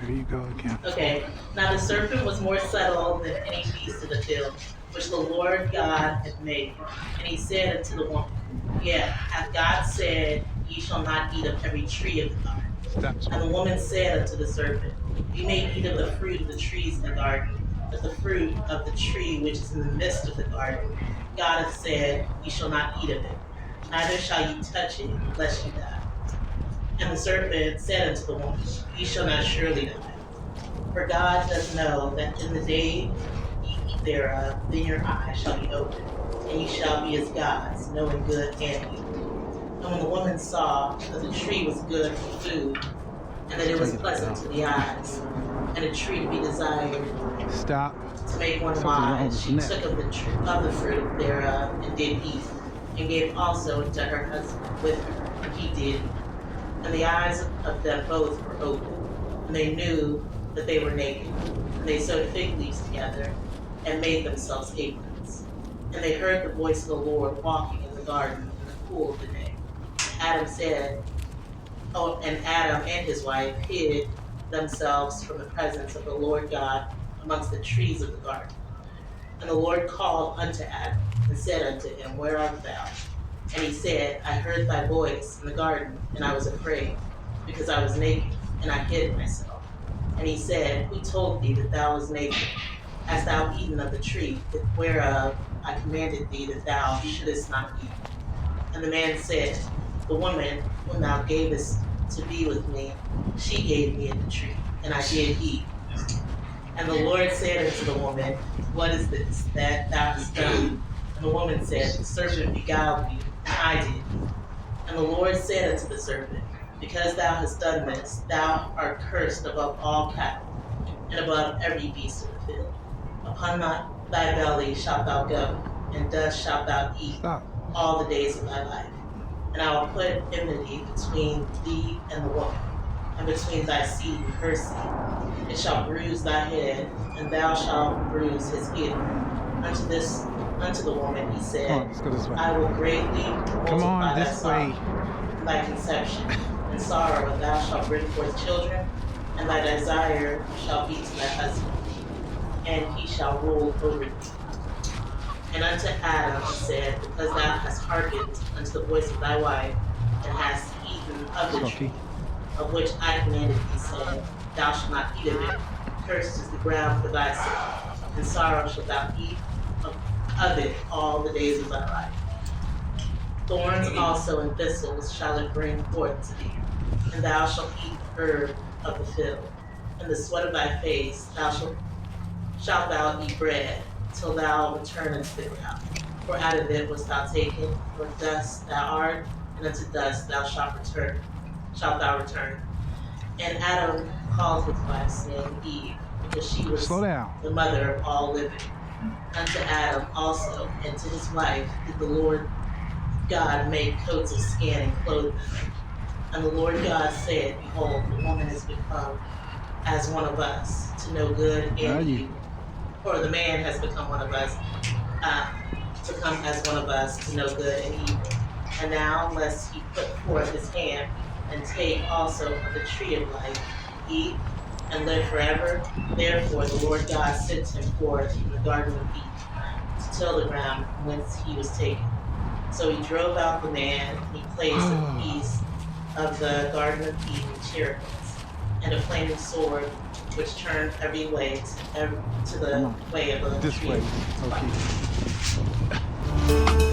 Here you go again. Okay. Now the serpent was more subtle than any beast of the field, which the Lord God had made. And he said unto the woman, yet hath God said, ye shall not eat of every tree of the garden. That's And what. the woman said unto the serpent, ye may eat of the fruit of the trees in the garden, but the fruit of the tree which is in the midst of the garden, God hath said, ye shall not eat of it, neither shall ye touch it, lest ye die. And the serpent said unto the woman, ye shall not surely die. For God doth know that in the day ye eat thereof, then your eyes shall be opened, and ye shall be as gods, knowing good and evil. And when the woman saw that the tree was good for food, and that it was pleasant to the eyes, and a tree to be desired Stop. to make one Something's wrong with wise, his she neck. took of the fruit thereof, and did eat, and gave also unto her husband with her, and he did eat. And the eyes of them both were opened, and they knew that they were naked. And they sewed fig leaves together, and made themselves aprons. And they heard the voice of the Lord walking in the garden in the cool of the day. Adam said, and Adam and his wife hid themselves from the presence of the Lord God amongst the trees of the garden. And the Lord called unto Adam, and said unto him, where art thou? And he said, I heard thy voice in the garden, and I was afraid, because I was naked, and I hid myself. And he said, who told thee that thou was naked? Hast thou eaten of the tree, whereof I commanded thee that thou shouldest not eat? And the man said, the woman whom thou gavest to be with me, she gave me of the tree, and I did eat. And the Lord said unto the woman, what is this that thou hast done? And the woman said, the serpent beguiled me, and I did. And the Lord said unto the serpent, because thou hast done this, thou art cursed above all cattle, and above every beast of the field. Upon thy belly shalt thou go, and dust shalt thou eat all the days of thy life. And I will put enmity between thee and the woman, and between thy seed and her seed. It shall bruise thy head, and thou shalt bruise his heel. Unto the woman he said, I will greatly multiply thy sorrow, and thy conception, and sorrow, and thou shalt bring forth children, and thy desire shall be to thy husband, and he shall rule over thee. And unto Adam he said, because thou hast hearkened unto the voice of thy wife, and hast eaten of the tree, of which I commanded thee, saying, thou shalt not eat of it. Cursed is the ground for thy sake, and sorrow shalt thou eat of it all the days of thy life. Thorns also and thistles shall it bring forth to thee, and thou shalt eat the herb of the field. In the sweat of thy face shalt thou eat bread, till thou return unto the ground. For out of it wast thou taken, for dust thou art, and unto dust thou shalt thou return. And Adam called his wife's name Eve, because she was the mother of all living. Unto Adam also, and to his wife, did the Lord God make coats of skin and clothe them. And the Lord God said, behold, the woman is become as one of us, to know good and evil. Or the man has become one of us, to come as one of us, to know good and evil. And now, lest he put forth his hand, and take also of the tree of life, eat, and live forever. Therefore the Lord God sent him forth from the garden of Eden, to till the ground whence he was taken. So he drove out the man, and he placed at the east of the garden of Eden cherubims, and a flaming sword, which turned every way to the way of the tree. This way. Okay.